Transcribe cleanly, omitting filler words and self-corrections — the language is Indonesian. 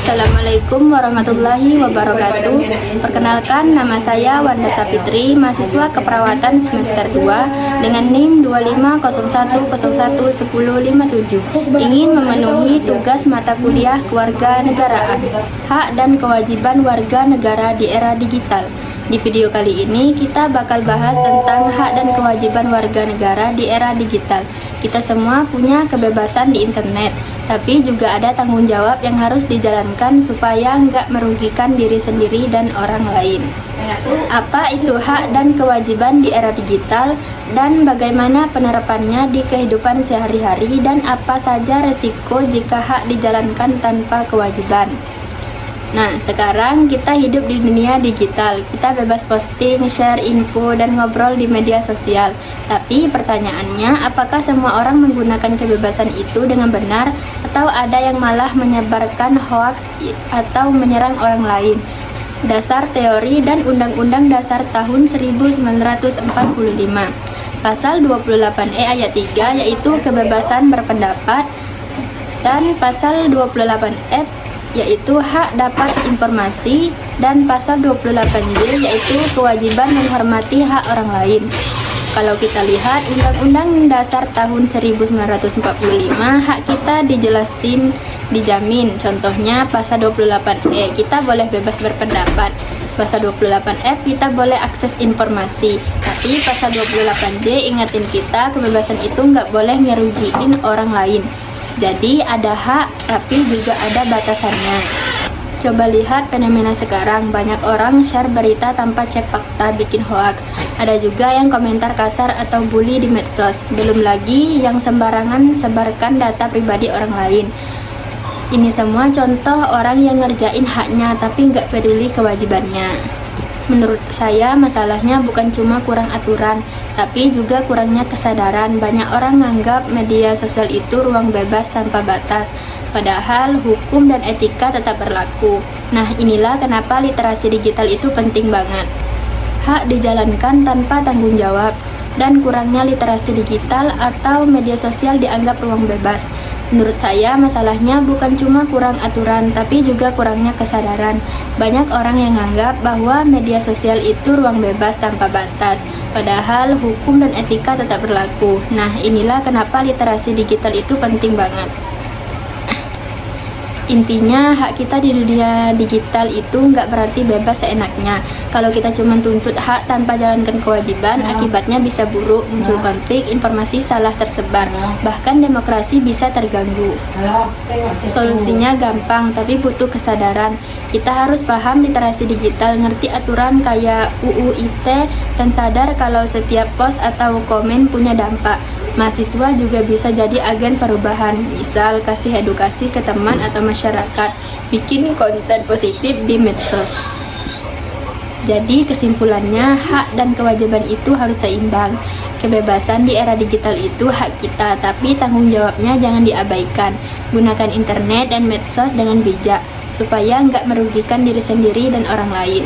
Assalamualaikum warahmatullahi wabarakatuh. Perkenalkan, nama saya Wanda Sapitri, mahasiswa keperawatan semester 2 dengan NIM 2501011057. Ingin memenuhi tugas mata kuliah kewarganegaraan, hak dan kewajiban warga negara di era digital. Di video kali ini kita bakal bahas tentang hak dan kewajiban warga negara di era digital. Kita semua punya kebebasan di internet, tapi juga ada tanggung jawab yang harus dijalankan supaya nggak merugikan diri sendiri dan orang lain. Apa itu hak dan kewajiban di era digital, dan bagaimana penerapannya di kehidupan sehari-hari, dan apa saja resiko jika hak dijalankan tanpa kewajiban. Nah, sekarang kita hidup di dunia digital. Kita bebas posting, share info, dan ngobrol di media sosial. Tapi pertanyaannya, apakah semua orang menggunakan kebebasan itu dengan benar, atau ada yang malah menyebarkan hoaks atau menyerang orang lain? Dasar teori dan Undang-Undang Dasar tahun 1945. Pasal 28E ayat 3 yaitu kebebasan berpendapat, dan pasal 28F yaitu hak dapat informasi, dan pasal 28J yaitu kewajiban menghormati hak orang lain. Kalau kita lihat Undang-Undang Dasar tahun 1945, hak kita dijamin. Contohnya pasal 28E, kita boleh bebas berpendapat. Pasal 28F, kita boleh akses informasi. Tapi pasal 28J ingatin kita kebebasan itu nggak boleh ngerugiin orang lain. Jadi ada hak, tapi juga ada batasannya. Coba lihat fenomena sekarang, banyak orang share berita tanpa cek fakta, bikin hoaks. Ada juga yang komentar kasar atau bully di medsos. Belum lagi yang sembarangan sebarkan data pribadi orang lain. Ini semua contoh orang yang ngerjain haknya tapi nggak peduli kewajibannya. Menurut saya, masalahnya bukan cuma kurang aturan, tapi juga kurangnya kesadaran. Banyak orang nganggap media sosial itu ruang bebas tanpa batas, padahal hukum dan etika tetap berlaku. Nah, inilah kenapa literasi digital itu penting banget. Hak dijalankan tanpa tanggung jawab, dan kurangnya literasi digital atau media sosial dianggap ruang bebas. Menurut saya, masalahnya bukan cuma kurang aturan, tapi juga kurangnya kesadaran. Banyak orang yang menganggap bahwa media sosial itu ruang bebas tanpa batas, padahal hukum dan etika tetap berlaku. Nah, inilah kenapa literasi digital itu penting banget. Intinya, hak kita di dunia digital itu nggak berarti bebas seenaknya. Kalau kita cuma tuntut hak tanpa jalankan kewajiban, akibatnya bisa buruk, muncul konflik, informasi salah tersebar, bahkan demokrasi bisa terganggu. Solusinya gampang, tapi butuh kesadaran. Kita harus paham literasi digital, ngerti aturan kayak UU ITE, dan sadar kalau setiap post atau komen punya dampak. Mahasiswa juga bisa jadi agen perubahan, misal kasih edukasi ke teman atau masyarakat, bikin konten positif di medsos. Jadi kesimpulannya, hak dan kewajiban itu harus seimbang. Kebebasan di era digital itu hak kita, tapi tanggung jawabnya jangan diabaikan. Gunakan internet dan medsos dengan bijak, supaya nggak merugikan diri sendiri dan orang lain.